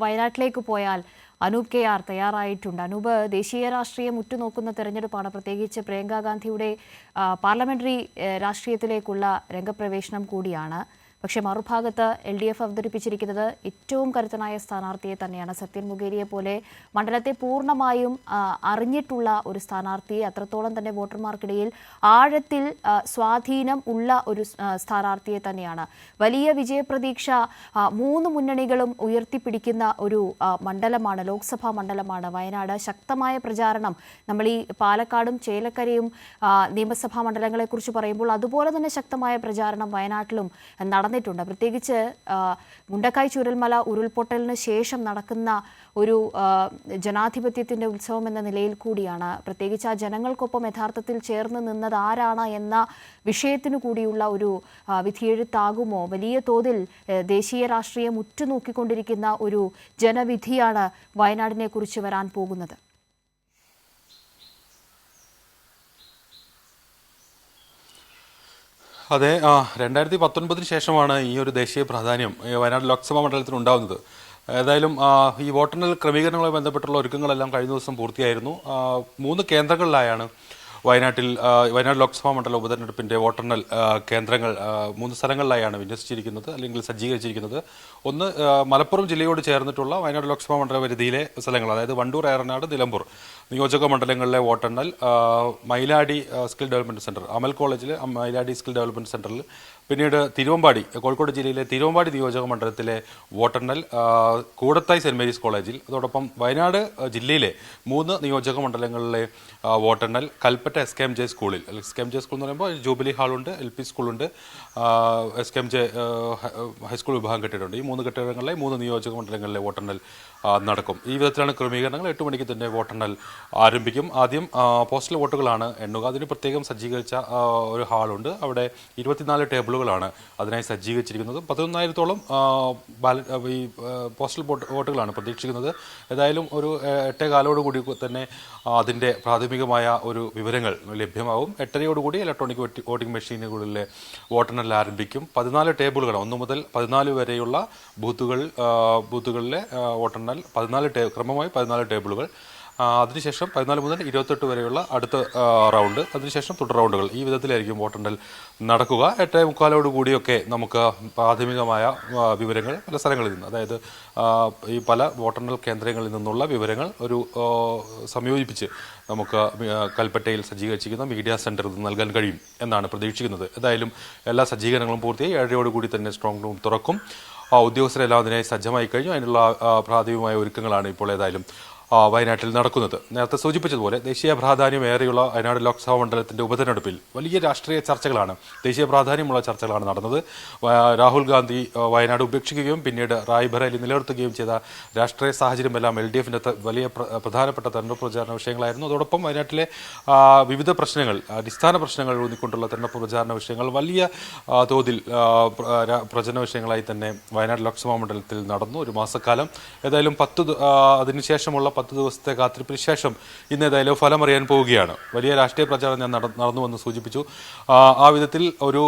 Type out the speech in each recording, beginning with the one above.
വയനാട്ടിലേക്ക് പോയാൽ Anoop K R തയ്യാറായിട്ടുണ്ട്. അനൂപ്, ദേശീയ രാഷ്ട്രീയം ഉറ്റുനോക്കുന്ന തെരഞ്ഞെടുപ്പാണ്. പ്രത്യേകിച്ച് പ്രിയങ്ക ഗാന്ധിയുടെ പാർലമെന്ററി രാഷ്ട്രീയത്തിലേക്കുള്ള രംഗപ്രവേശനം കൂടിയാണ്. പക്ഷേ മറുഭാഗത്ത് LDF അവതരിപ്പിച്ചിരിക്കുന്നത് ഏറ്റവും കരുത്തനായ സ്ഥാനാർത്ഥിയെ തന്നെയാണ്. സത്യൻ മുഖേരിയെ പോലെ മണ്ഡലത്തെ പൂർണ്ണമായും അറിഞ്ഞിട്ടുള്ള ഒരു സ്ഥാനാർത്ഥിയെ, അത്രത്തോളം തന്നെ വോട്ടർമാർക്കിടയിൽ ആഴത്തിൽ സ്വാധീനം ഉള്ള ഒരു സ്ഥാനാർത്ഥിയെ തന്നെയാണ്. വലിയ വിജയപ്രതീക്ഷ മൂന്ന് മുന്നണികളും ഉയർത്തിപ്പിടിക്കുന്ന ഒരു മണ്ഡലമാണ്, ലോക്സഭാ മണ്ഡലമാണ് വയനാട്. ശക്തമായ പ്രചാരണം നമ്മൾ ഈ പാലക്കാടും ചേലക്കരയും നിയമസഭാ മണ്ഡലങ്ങളെക്കുറിച്ച് പറയുമ്പോൾ അതുപോലെ തന്നെ ശക്തമായ പ്രചാരണം വയനാട്ടിലും നടന്നിട്ടുണ്ട്. പ്രത്യേകിച്ച് മുണ്ടക്കായ് ചൂരൽമല ഉരുൾപൊട്ടലിന് ശേഷം നടക്കുന്ന ഒരു ജനാധിപത്യത്തിൻ്റെ ഉത്സവം എന്ന നിലയിൽ കൂടിയാണ്. പ്രത്യേകിച്ച് ആ ജനങ്ങൾക്കൊപ്പം യഥാർത്ഥത്തിൽ ചേർന്ന് നിന്നത് ആരാണ് എന്ന വിഷയത്തിനു കൂടിയുള്ള ഒരു വിധിയെഴുത്താകുമോ? വലിയ തോതിൽ ദേശീയ രാഷ്ട്രീയം ഉറ്റുനോക്കിക്കൊണ്ടിരിക്കുന്ന ഒരു ജനവിധിയാണ് വയനാടിനെ കുറിച്ച് വരാൻ പോകുന്നത്. അതെ, 2019 ശേഷമാണ് ഈ ഒരു ദേശീയ പ്രാധാന്യം വയനാട് ലോക്സഭാ മണ്ഡലത്തിൽ ഉണ്ടാകുന്നത്. ഏതായാലും ഈ വോട്ടെണ്ണൽ ക്രമീകരണങ്ങളുമായി ബന്ധപ്പെട്ടുള്ള ഒരുക്കങ്ങളെല്ലാം കഴിഞ്ഞ ദിവസം പൂർത്തിയായിരുന്നു. 3 കേന്ദ്രങ്ങളിലായാണ് വയനാട് ലോക്സഭാ മണ്ഡല ഉപതെരഞ്ഞെടുപ്പിന്റെ വോട്ടെണ്ണൽ കേന്ദ്രങ്ങൾ 3 സ്ഥലങ്ങളിലായാണ് വിന്യസിച്ചിരിക്കുന്നത് അല്ലെങ്കിൽ സജ്ജീകരിച്ചിരിക്കുന്നത്. ഒന്ന് മലപ്പുറം ജില്ലയോട് ചേർന്നിട്ടുള്ള വയനാട് ലോക്സഭാ മണ്ഡല പരിധിയിലെ സ്ഥലങ്ങൾ, അതായത് വണ്ടൂർ, ഏറനാട്, നിലമ്പൂർ നിയോജക മണ്ഡലങ്ങളിലെ വോട്ടെണ്ണൽ മൈലാടി സ്കിൽ ഡെവലപ്മെന്റ് സെന്റർ, അമൽ കോളേജിലെ മൈലാടി സ്കിൽ ഡെവലപ്മെന്റ് സെന്ററിൽ, പിന്നീട് തിരുവമ്പാടി, കോഴിക്കോട് ജില്ലയിലെ തിരുവമ്പാടി നിയോജക മണ്ഡലത്തിലെ വോട്ടെണ്ണൽ കൂടത്തായി സെന്റ് മേരീസ് കോളേജിൽ, അതോടൊപ്പം വയനാട് ജില്ലയിലെ 3 നിയോജക മണ്ഡലങ്ങളിലെ വോട്ടെണ്ണൽ കൽപ്പറ്റ SKMJ സ്കൂളിൽ. SKMJ സ്കൂൾ എന്ന് പറയുമ്പോൾ ജൂബിലി ഹാളുണ്ട്, LP സ്കൂളുണ്ട്, SKMJ ഹൈസ്കൂൾ വിഭാഗം കെട്ടിടമുണ്ട്. ഈ 3 കെട്ടിടങ്ങളിലെ 3 നിയോജക മണ്ഡലങ്ങളിലെ വോട്ടെണ്ണൽ നടക്കും. ഈ വിധത്തിലാണ് ക്രമീകരണങ്ങൾ. 8 മണിക്ക് തന്നെ വോട്ടെണ്ണൽ ആരംഭിക്കും. ആദ്യം പോസ്റ്റൽ വോട്ടുകളാണ് എണ്ണുക. അതിന് പ്രത്യേകം സജ്ജീകരിച്ച ഒരു ഹാളുണ്ട്. അവിടെ 24 ടേബിളുകളാണ് അതിനായി സജ്ജീകരിച്ചിരിക്കുന്നത്. 11,000-ഓളം ഈ പോസ്റ്റൽ വോട്ടുകളാണ് പ്രതീക്ഷിക്കുന്നത്. ഏതായാലും ഒരു 8:15 തന്നെ അതിൻ്റെ പ്രാഥമികമായ ഒരു വിവരങ്ങൾ ലഭ്യമാവും. 8:30 ഇലക്ട്രോണിക് വോട്ടിംഗ് മെഷീനുകളിലെ വോട്ടെണ്ണൽ ആരംഭിക്കും. 14 ടേബിളുകൾ, 1 മുതൽ 14 വരെയുള്ള ബൂത്തുകളിലെ വോട്ടെണ്ണൽ ക്രമമായി 14 ടേബിളുകൾ. അതിനുശേഷം 14 മുതൽ 28 വരെയുള്ള അടുത്ത റൗണ്ട്, അതിനുശേഷം തുടർ റൗണ്ടുകൾ. ഈ വിധത്തിലായിരിക്കും വോട്ടെണ്ണൽ നടക്കുക. 8:45 നമുക്ക് പ്രാഥമികമായ വിവരങ്ങൾ പല സ്ഥലങ്ങളിൽ നിന്ന്, അതായത് ഈ പല വോട്ടെണ്ണൽ കേന്ദ്രങ്ങളിൽ നിന്നുള്ള വിവരങ്ങൾ ഒരു സംയോജിപ്പിച്ച് നമുക്ക് കൽപ്പറ്റയിൽ സജ്ജീകരിച്ചിരിക്കുന്ന മീഡിയ സെന്ററിൽ നിന്ന് നൽകാൻ കഴിയും എന്നാണ് പ്രതീക്ഷിക്കുന്നത്. ഏതായാലും എല്ലാ സജ്ജീകരണങ്ങളും പൂർത്തിയായി 7:30 തന്നെ സ്ട്രോങ് റൂം തുറക്കും. ഉദ്യോഗസ്ഥരെല്ലാം അതിനായി സജ്ജമായി കഴിഞ്ഞു. അതിനുള്ള പ്രാഥമികമായ ഒരുക്കങ്ങളാണ് ഇപ്പോൾ ഏതായാലും വയനാട്ടിൽ നടക്കുന്നത്. നേരത്തെ സൂചിപ്പിച്ചതുപോലെ ദേശീയ പ്രാധാന്യമേറെയുള്ള വയനാട് ലോക്സഭാ മണ്ഡലത്തിന്റെ ഉപതെരഞ്ഞെടുപ്പിൽ വലിയ രാഷ്ട്രീയ ചർച്ചകളാണ്, ദേശീയ പ്രാധാന്യമുള്ള ചർച്ചകളാണ് നടന്നത്. രാഹുൽ ഗാന്ധി വയനാട് ഉപേക്ഷിക്കുകയും പിന്നീട് റായ്ബറേലി നിലനിർത്തുകയും ചെയ്ത രാഷ്ട്രീയ സാഹചര്യമെല്ലാം LDFന്റെ വലിയ പ്രധാനപ്പെട്ട തെരഞ്ഞെടുപ്പ് പ്രചാരണ വിഷയങ്ങളായിരുന്നു. അതോടൊപ്പം വയനാട്ടിലെ വിവിധ പ്രശ്നങ്ങൾ, അടിസ്ഥാന പ്രശ്നങ്ങൾ ഊന്നിക്കൊണ്ടുള്ള തെരഞ്ഞെടുപ്പ് പ്രചാരണ വിഷയങ്ങൾ വലിയ തോതിൽ പ്രചരണ വിഷയങ്ങളായി തന്നെ വയനാട് ലോക്സഭാ മണ്ഡലത്തിൽ നടന്നു ഒരു മാസക്കാലം. ഏതായാലും അതിനുശേഷമുള്ള 10 ദിവസത്തെ കാത്തിരിപ്പിന് ശേഷം ഇന്ന് ഏതായാലും ഫലം അറിയാൻ പോവുകയാണ്. വലിയ രാഷ്ട്രീയ പ്രചാരണം ഞാൻ നടന്നുവെന്ന് സൂചിപ്പിച്ചു. ആ വിധത്തിൽ ഒരു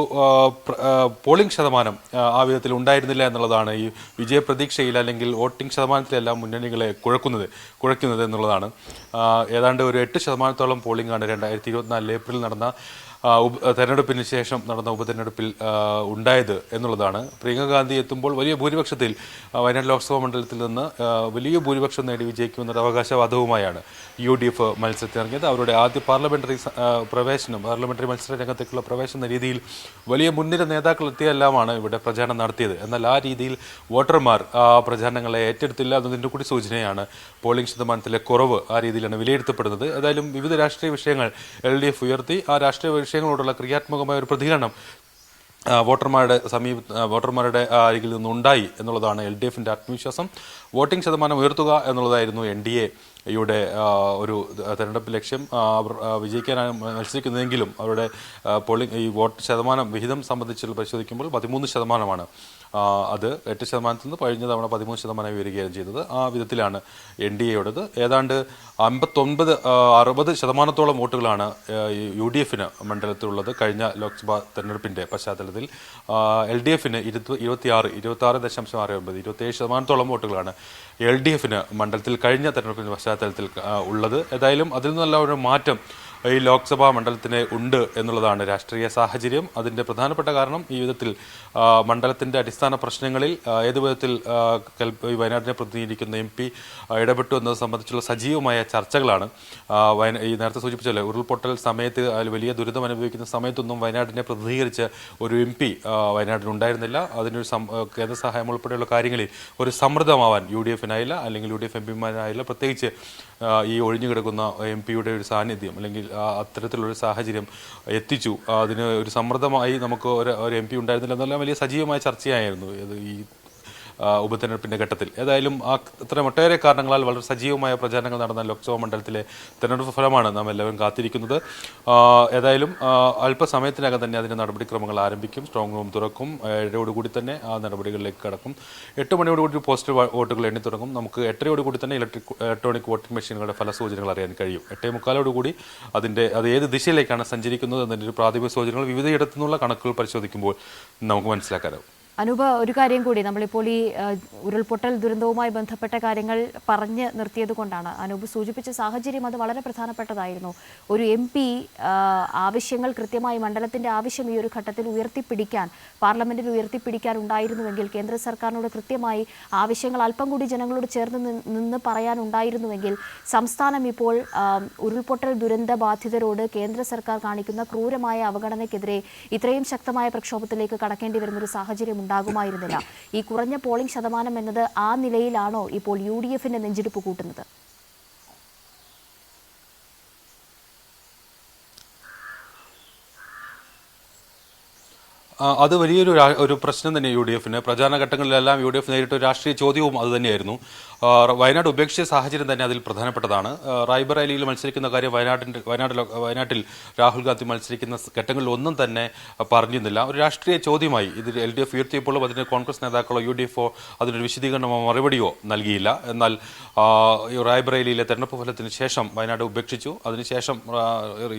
പോളിംഗ് ശതമാനം ആ വിധത്തിൽ ഉണ്ടായിരുന്നില്ല എന്നുള്ളതാണ് ഈ വിജയപ്രതീക്ഷയിൽ അല്ലെങ്കിൽ വോട്ടിംഗ് ശതമാനത്തിലെല്ലാം മുന്നണികളെ കുഴയ്ക്കുന്നത് എന്നുള്ളതാണ്. ഏതാണ്ട് ഒരു 8% പോളിംഗ് ആണ് 2024 ഏപ്രിൽ നടന്ന തെരഞ്ഞെടുപ്പിന് ശേഷം നടന്ന ഉപതെരഞ്ഞെടുപ്പിൽ ഉണ്ടായത് എന്നുള്ളതാണ്. പ്രിയങ്ക ഗാന്ധി എത്തുമ്പോൾ വലിയ ഭൂരിപക്ഷത്തിൽ വയനാട് ലോക്സഭാ മണ്ഡലത്തിൽ നിന്ന് വലിയ ഭൂരിപക്ഷം നേടി വിജയിക്കുമെന്നൊരു അവകാശവാദവുമായാണ് UDF മത്സരത്തിനിറങ്ങിയത്. അവരുടെ ആദ്യ പാർലമെന്ററി മത്സര രംഗത്തേക്കുള്ള പ്രവേശന രീതിയിൽ വലിയ മുൻനിര നേതാക്കൾ എത്തിയെല്ലാമാണ് ഇവിടെ പ്രചാരണം നടത്തിയത്. എന്നാൽ ആ രീതിയിൽ വോട്ടർമാർ പ്രചാരണങ്ങളെ ഏറ്റെടുത്തില്ല എന്നതിൻ്റെ കൂടി സൂചനയാണ് പോളിംഗ് ശതമാനത്തിലെ കുറവ്. ആ രീതിയിലാണ് വിലയിരുത്തപ്പെടുന്നത്. ഏതായാലും വിവിധ രാഷ്ട്രീയ വിഷയങ്ങൾ LDF ഉയർത്തി. ആ രാഷ്ട്രീയ വിഷയങ്ങളോടുള്ള ക്രിയാത്മകമായ ഒരു പ്രതികരണം വോട്ടർമാരുടെ അരികിൽ നിന്നുണ്ടായി എന്നുള്ളതാണ് LDFന്റെ ആത്മവിശ്വാസം. വോട്ടിംഗ് ശതമാനം ഉയർത്തുക എന്നുള്ളതായിരുന്നു NDA യുടെ ഒരു തെരഞ്ഞെടുപ്പ് ലക്ഷ്യം അവർ വിജയിക്കാനാണ് മത്സരിക്കുന്നതെങ്കിലും അവരുടെ പോളിംഗ് ഈ വോട്ട് ശതമാനം വിഹിതം സംബന്ധിച്ച് പരിശോധിക്കുമ്പോൾ 13%. അത് 8% നിന്ന് കഴിഞ്ഞ തവണ 13% വരികയാണ് ചെയ്തത്. ആ വിധത്തിലാണ് NDAയുടേത്. ഏതാണ്ട് 59-60% വോട്ടുകളാണ് UDF മണ്ഡലത്തിലുള്ളത് കഴിഞ്ഞ ലോക്സഭാ തെരഞ്ഞെടുപ്പിന്റെ പശ്ചാത്തലത്തിൽ. LDF 26.69, 27% വോട്ടുകളാണ് LDF മണ്ഡലത്തിൽ കഴിഞ്ഞ തെരഞ്ഞെടുപ്പിന്റെ പശ്ചാത്തലത്തിൽ ഉള്ളത്. ഏതായാലും അതിൽ നിന്നുള്ള ഒരു മാറ്റം ഈ ലോക്സഭാ മണ്ഡലത്തിന് ഉണ്ട് എന്നുള്ളതാണ് രാഷ്ട്രീയ സാഹചര്യം. അതിന്റെ പ്രധാനപ്പെട്ട കാരണം ഈ വിധത്തിൽ മണ്ഡലത്തിന്റെ അടിസ്ഥാന പ്രശ്നങ്ങളിൽ ഏത് വിധത്തിൽ വയനാട്ടിനെ പ്രതിനിധീകരിക്കുന്ന MP ഇടപെട്ടു എന്നത് സംബന്ധിച്ചുള്ള സജീവമായ ചർച്ചകളാണ്. ഈ നേരത്തെ സൂചിപ്പിച്ചല്ലോ, ഉരുൾപൊട്ടൽ സമയത്ത് വലിയ ദുരിതം അനുഭവിക്കുന്ന സമയത്തൊന്നും വയനാട്ടിനെ പ്രതിനിധീകരിച്ച് ഒരു MP വയനാട്ടിനുണ്ടായിരുന്നില്ല. അതിനൊരു കേന്ദ്ര സഹായം ഉൾപ്പെടെയുള്ള കാര്യങ്ങളിൽ ഒരു സമ്മർദ്ദമാവാൻ UDFനായില്ല, അല്ലെങ്കിൽ UDF MPമാരായില്ല. പ്രത്യേകിച്ച് ഈ ഒഴിഞ്ഞുകിടക്കുന്ന MP-യുടെ ഒരു സാന്നിധ്യം അല്ലെങ്കിൽ അത്തരത്തിലുള്ളൊരു സാഹചര്യം എത്തിച്ചു. അതിന് ഒരു സമ്മർദ്ദമായി നമുക്ക് ഒരു MP ഉണ്ടായിരുന്നില്ല എന്നെല്ലാം വലിയ സജീവമായ ചർച്ചയായിരുന്നു ഈ ഉപതെരഞ്ഞെടുപ്പിന്റെ ഘട്ടത്തിൽ. ഏതായാലും അത്തരം ഒട്ടേറെ കാരണങ്ങളാൽ വളരെ സജീവമായ പ്രചാരണങ്ങൾ നടന്ന ലോക്സഭാ മണ്ഡലത്തിലെ തെരഞ്ഞെടുപ്പ് ഫലമാണ് നാം എല്ലാവരും കാത്തിരിക്കുന്നത്. ഏതായാലും അല്പസമയത്തിനകം തന്നെ അതിന്റെ നടപടിക്രമങ്ങൾ ആരംഭിക്കും. സ്ട്രോങ് റൂം തുറക്കും. 7:00 തന്നെ ആ നടപടികളിലേക്ക് കടക്കും. 8 മണിയോടുകൂടി പോസ്റ്റൽ വോട്ടുകൾ എണ്ണി തുടങ്ങും. നമുക്ക് 8:30 തന്നെ ഇലക്ട്രോണിക് വോട്ടിംഗ് മെഷീനുകളുടെ ഫലസൂചനകൾ അറിയാൻ കഴിയും. 8:45 അത് ഏത് ദിശയിലേക്കാണ് സഞ്ചരിക്കുന്നത് എന്നതിന്റെ ഒരു പ്രാഥമിക സൂചനകൾ വിവിധയിടത്തു നിന്നുള്ള കണക്കുകൾ പരിശോധിക്കുമ്പോൾ നമുക്ക് മനസ്സിലാക്കാനാവും. അനൂപ്, ഒരു കാര്യം കൂടി, നമ്മളിപ്പോൾ ഈ ഉരുൾപൊട്ടൽ ദുരന്തവുമായി ബന്ധപ്പെട്ട കാര്യങ്ങൾ പറഞ്ഞ് നിർത്തിയത് കൊണ്ടാണ് അനൂപ് സൂചിപ്പിച്ച സാഹചര്യം അത് വളരെ പ്രധാനപ്പെട്ടതായിരുന്നു. ഒരു MP ആവശ്യങ്ങൾ കൃത്യമായി മണ്ഡലത്തിന്റെ ആവശ്യം ഈ ഒരു ഘട്ടത്തിൽ പാർലമെന്റിൽ ഉയർത്തിപ്പിടിക്കാൻ ഉണ്ടായിരുന്നുവെങ്കിൽ, കേന്ദ്ര സർക്കാരിനോട് കൃത്യമായി ആവശ്യങ്ങൾ അല്പം കൂടി ജനങ്ങളോട് ചേർന്ന് നിന്ന് പറയാനുണ്ടായിരുന്നുവെങ്കിൽ, സംസ്ഥാനം ഇപ്പോൾ ഉരുൾപൊട്ടൽ ദുരന്ത ബാധിതരോട് കേന്ദ്ര സർക്കാർ കാണിക്കുന്ന ക്രൂരമായ അവഗണനയ്ക്കെതിരെ ഇത്രയും ശക്തമായ പ്രക്ഷോഭത്തിലേക്ക് കടക്കേണ്ടി വരുന്നൊരു സാഹചര്യം ഉണ്ടാകുമായിരുന്നില്ല. ഈ കുറഞ്ഞ പോളിംഗ് ശതമാനം എന്നത് ആ നിലയിലാണോ ഇപ്പോൾ UDFന്റെ നെഞ്ചിടിപ്പ് കൂട്ടുന്നത്? അത് വലിയൊരു പ്രശ്നം തന്നെ UDFന്. പ്രചാരണ ഘട്ടങ്ങളിലെല്ലാം UDF നേരിട്ട രാഷ്ട്രീയ ചോദ്യവും അത് തന്നെയായിരുന്നു. വയനാട് ഉപേക്ഷിച്ച സാഹചര്യം തന്നെ അതിൽ പ്രധാനപ്പെട്ടതാണ്. റായ്ബറേലിയിൽ മത്സരിക്കുന്ന കാര്യം വയനാട്ടിൽ രാഹുൽ ഗാന്ധി മത്സരിക്കുന്ന ഘട്ടങ്ങളിൽ ഒന്നും തന്നെ പറഞ്ഞിരുന്നില്ല. ഒരു രാഷ്ട്രീയ ചോദ്യമായി ഇത് LDF ഉയർത്തിയപ്പോഴും അതിന് കോൺഗ്രസ് നേതാക്കളോ UDFോ അതിനൊരു വിശദീകരണമോ മറുപടിയോ നൽകിയില്ല. എന്നാൽ റായ്ബറേലിയിലെ തെരഞ്ഞെടുപ്പ് ഫലത്തിന് ശേഷം വയനാട് ഉപേക്ഷിച്ചു. അതിനുശേഷം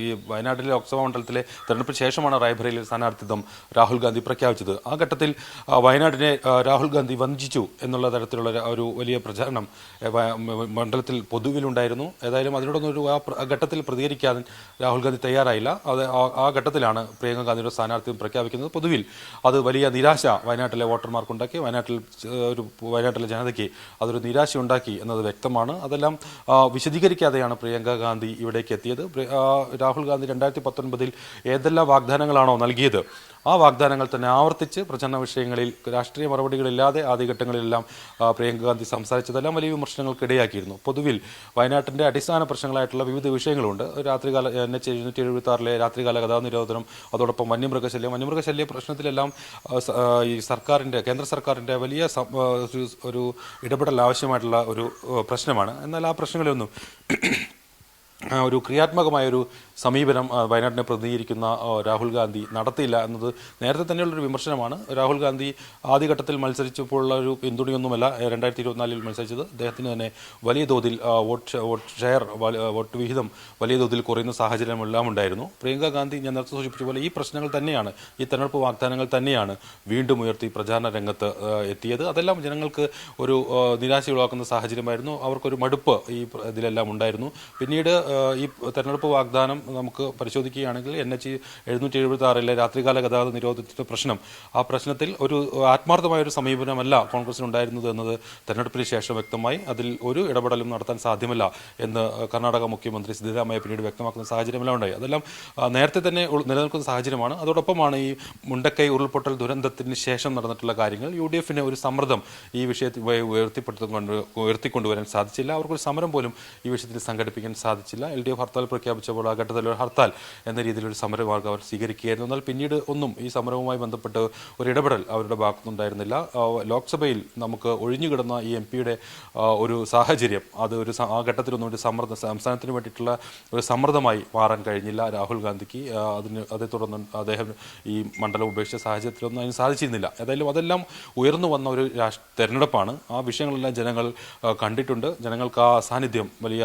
ഈ വയനാട്ടിലെ ലോക്സഭാ മണ്ഡലത്തിലെ തെരഞ്ഞെടുപ്പിന് ശേഷമാണ് റായ്ബറേലിയിൽ സ്ഥാനാർത്ഥിത്വം രാഹുൽ ഗാന്ധി പ്രഖ്യാപിച്ചത്. ആ ഘട്ടത്തിൽ വയനാടിനെ രാഹുൽ ഗാന്ധി വഞ്ചിച്ചു എന്നുള്ള തരത്തിലുള്ള ഒരു വലിയ പ്രചാരണം മണ്ഡലത്തിൽ പൊതുവിലുണ്ടായിരുന്നു. ഏതായാലും അതിനോടൊന്നും ഒരു ഘട്ടത്തിൽ പ്രതികരിക്കാൻ രാഹുൽ ഗാന്ധി തയ്യാറായില്ല. ആ ഘട്ടത്തിലാണ് പ്രിയങ്ക ഗാന്ധിയുടെ സ്ഥാനാർത്ഥിത്വം പ്രഖ്യാപിക്കുന്നത്. പൊതുവിൽ അത് വലിയ നിരാശ വയനാട്ടിലെ വോട്ടർമാർക്കുണ്ടാക്കി, വയനാട്ടിലെ ജനതയ്ക്ക് അതൊരു നിരാശ ഉണ്ടാക്കി എന്നത് വ്യക്തമാണ്. അതെല്ലാം വിശദീകരിക്കാതെയാണ് പ്രിയങ്ക ഗാന്ധി ഇവിടേക്ക് എത്തിയത്. രാഹുൽ ഗാന്ധി 2019 ഏതെല്ലാം വാഗ്ദാനങ്ങളാണോ നൽകിയത് ആ വാഗ്ദാനങ്ങൾ തന്നെ ആവർത്തിച്ച് പ്രചരണ വിഷയങ്ങളിൽ രാഷ്ട്രീയ മറുപടികളില്ലാതെ ആദ്യഘട്ടങ്ങളിലെല്ലാം പ്രിയങ്ക ഗാന്ധി സംസാരിച്ചതെല്ലാം വലിയ വിമർശനങ്ങൾക്ക് ഇടയാക്കിയിരുന്നു. പൊതുവിൽ വയനാട്ടിന്റെ അടിസ്ഥാന പ്രശ്നങ്ങളായിട്ടുള്ള വിവിധ വിഷയങ്ങളുണ്ട്. NH 776 രാത്രികാല ഗതാഗത നിരോധനം, അതോടൊപ്പം വന്യമൃഗശല്യ പ്രശ്നത്തിലെല്ലാം ഈ കേന്ദ്ര സർക്കാരിന്റെ വലിയ ഒരു ഇടപെടൽ ആവശ്യമായിട്ടുള്ള ഒരു പ്രശ്നമാണ്. എന്നാൽ ആ പ്രശ്നങ്ങളൊന്നും ഒരു ക്രിയാത്മകമായൊരു സമീപനം വയനാട്ടിനെ പ്രതിനിധീകരിക്കുന്ന രാഹുൽ ഗാന്ധി നടത്തിയില്ല എന്നത് നേരത്തെ തന്നെയുള്ളൊരു വിമർശനമാണ്. രാഹുൽ ഗാന്ധി ആദ്യഘട്ടത്തിൽ മത്സരിച്ചപ്പോഴുള്ള ഒരു പിന്തുണയൊന്നുമല്ല 2024 മത്സരിച്ചത്. അദ്ദേഹത്തിന് തന്നെ വലിയ തോതിൽ വോട്ട് വിഹിതം വലിയ തോതിൽ കുറയുന്ന സാഹചര്യമെല്ലാം ഉണ്ടായിരുന്നു. പ്രിയങ്ക ഗാന്ധി ഞാൻ നേരത്തെ സൂചിപ്പിച്ച പോലെ ഈ പ്രശ്നങ്ങൾ തന്നെയാണ്, ഈ തെരഞ്ഞെടുപ്പ് വാഗ്ദാനങ്ങൾ തന്നെയാണ് വീണ്ടും ഉയർത്തി പ്രചാരണ രംഗത്ത് എത്തിയത്. അതെല്ലാം ജനങ്ങൾക്ക് ഒരു നിരാശയുളവാക്കുന്ന സാഹചര്യമായിരുന്നു. അവർക്കൊരു മടുപ്പ് ഇതിലെല്ലാം ഉണ്ടായിരുന്നു. പിന്നീട് ഈ തെരഞ്ഞെടുപ്പ് വാഗ്ദാനം നമുക്ക് പരിശോധിക്കുകയാണെങ്കിൽ NH 776 രാത്രികാല ഗതാഗത നിരോധനത്തിന്റെ പ്രശ്നം, ആ പ്രശ്നത്തിൽ ഒരു ആത്മാർത്ഥമായ ഒരു സമീപനമല്ല കോൺഗ്രസിനുണ്ടായിരുന്നത് എന്നത് തെരഞ്ഞെടുപ്പിന് ശേഷം വ്യക്തമായി. അതിൽ ഒരു ഇടപെടലും നടത്താൻ സാധ്യമല്ല എന്ന് കർണാടക മുഖ്യമന്ത്രി സിദ്ധരാമയ്യ പിന്നീട് വ്യക്തമാക്കുന്ന സാഹചര്യമെല്ലാം ഉണ്ടായി. അതെല്ലാം നേരത്തെ തന്നെ നിലനിൽക്കുന്ന സാഹചര്യമാണ്. അതോടൊപ്പമാണ് ഈ മുണ്ടക്കൈ ഉരുൾപൊട്ടൽ ദുരന്തത്തിന് ശേഷം നടന്നിട്ടുള്ള കാര്യങ്ങൾ. UDFന് ഒരു സമ്മർദ്ദം ഈ വിഷയത്തിൽ ഉയർത്തിക്കൊണ്ടുവരാൻ സാധിച്ചില്ല. അവർക്കൊരു സമരം പോലും ഈ വിഷയത്തിൽ സംഘടിപ്പിക്കാൻ സാധിച്ചില്ല. LDF ഹർത്താൽ പ്രഖ്യാപിച്ചപ്പോൾ ആ ഘട്ടത്തിൽ തരത്തിൽ ഒരു ഹർത്താൽ എന്ന രീതിയിലൊരു സമരമാർഗം അവർ സ്വീകരിക്കുകയായിരുന്നു. എന്നാൽ പിന്നീട് ഒന്നും ഈ സമരവുമായി ബന്ധപ്പെട്ട് ഒരു ഇടപെടൽ അവരുടെ ഭാഗത്തുനിന്നുണ്ടായിരുന്നില്ല. ലോക്സഭയിൽ നമുക്ക് ഒഴിഞ്ഞുകിടന്ന ഈ MP-യുടെ ഒരു സാഹചര്യം അത് ആ ഘട്ടത്തിലൊന്നും ഒരു സംസ്ഥാനത്തിന് വേണ്ടിയിട്ടുള്ള ഒരു സമ്മർദ്ദമായി മാറാൻ കഴിഞ്ഞില്ല രാഹുൽ ഗാന്ധിക്ക്. അതേ തുടർന്ന് അദ്ദേഹം ഈ മണ്ഡലം ഉപേക്ഷിച്ച സാഹചര്യത്തിലൊന്നും അതിന് സാധിച്ചിരുന്നില്ല. ഏതായാലും അതെല്ലാം ഉയർന്നു വന്ന ഒരു തെരഞ്ഞെടുപ്പാണ്. ആ വിഷയങ്ങളെല്ലാം ജനങ്ങൾ കണ്ടിട്ടുണ്ട്. ജനങ്ങൾക്ക് ആ സാന്നിധ്യം വലിയ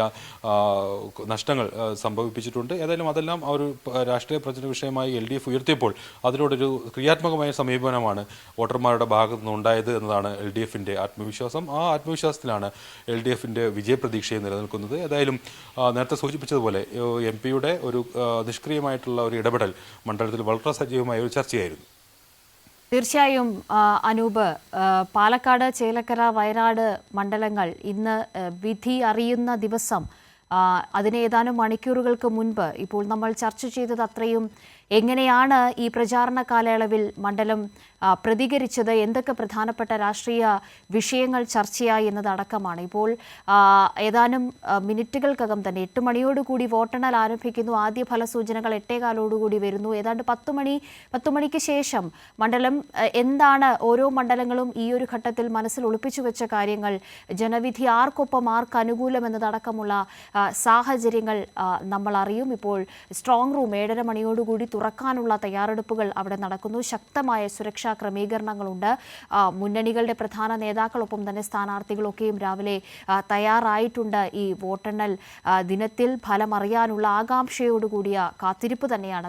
നഷ്ടങ്ങൾ സംഭവിപ്പിച്ചിട്ടുണ്ട്. ഏതായാലും അതെല്ലാം ആ ഒരു രാഷ്ട്രീയ പ്രചരണ വിഷയമായി LDF ഉയർത്തിയപ്പോൾ അതിനോടൊരു ക്രിയാത്മകമായ സമീപനമാണ് വോട്ടർമാരുടെ ഭാഗത്തു നിന്നുണ്ടായത് എന്നതാണ് LDF-ന്റെ ആത്മവിശ്വാസം. ആ ആത്മവിശ്വാസത്തിലാണ് LDF-ന്റെ വിജയപ്രതീക്ഷയെ നിലനിൽക്കുന്നത്. ഏതായാലും നേരത്തെ സൂചിപ്പിച്ചതുപോലെ MP-യുടെ ഒരു നിഷ്ക്രിയമായിട്ടുള്ള ഒരു ഇടപെടൽ മണ്ഡലത്തിൽ വളരെ സജീവമായ ഒരു ചർച്ചയായിരുന്നു. തീർച്ചയായും അനൂപ്, പാലക്കാട്, ചേലക്കര, വയനാട് മണ്ഡലങ്ങൾ ഇന്ന് വിധി അറിയുന്ന ദിവസം അതിന് ഏതാനും മണിക്കൂറുകൾക്ക് മുൻപ് ഇപ്പോൾ നമ്മൾ ചർച്ച ചെയ്തത് അത്രയും എങ്ങനെയാണ് ഈ പ്രചാരണ കാലയളവിൽ മണ്ഡലം പ്രതികരിച്ചത്, എന്തൊക്കെ പ്രധാനപ്പെട്ട രാഷ്ട്രീയ വിഷയങ്ങൾ ചർച്ചയായി എന്നതടക്കമാണ്. ഇപ്പോൾ ഏതാനും മിനിറ്റുകൾക്കകം തന്നെ 8 മണിയോടുകൂടി വോട്ടെണ്ണൽ ആരംഭിക്കുന്നു. ആദ്യ ഫലസൂചനകൾ 8:15 വരുന്നു. ഏതാണ്ട് 10 മണിക്ക് ശേഷം മണ്ഡലം എന്താണ് ഓരോ മണ്ഡലങ്ങളും ഈ ഒരു ഘട്ടത്തിൽ മനസ്സിൽ ഒളിപ്പിച്ചു വെച്ച കാര്യങ്ങൾ, ജനവിധി ആർക്കൊപ്പം ആർക്ക് അനുകൂലം എന്നതടക്കമുള്ള സാഹചര്യങ്ങൾ നമ്മൾ അറിയും. ഇപ്പോൾ സ്ട്രോങ് റൂം 7:30 മണിയോടുകൂടി തുറക്കാനുള്ള തയ്യാറെടുപ്പുകൾ അവിടെ നടക്കുന്നു. ശക്തമായ സുരക്ഷാ ക്രമീകരണങ്ങളുണ്ട്. മുന്നണികളുടെ പ്രധാന നേതാക്കളൊപ്പം തന്നെ സ്ഥാനാർത്ഥികളൊക്കെയും രാവിലെ തയ്യാറായിട്ടുണ്ട്. ഈ വോട്ടെണ്ണൽ ദിനത്തിൽ ഫലമറിയാനുള്ള ആകാംക്ഷയോടുകൂടിയ കാത്തിരിപ്പ് തന്നെയാണ്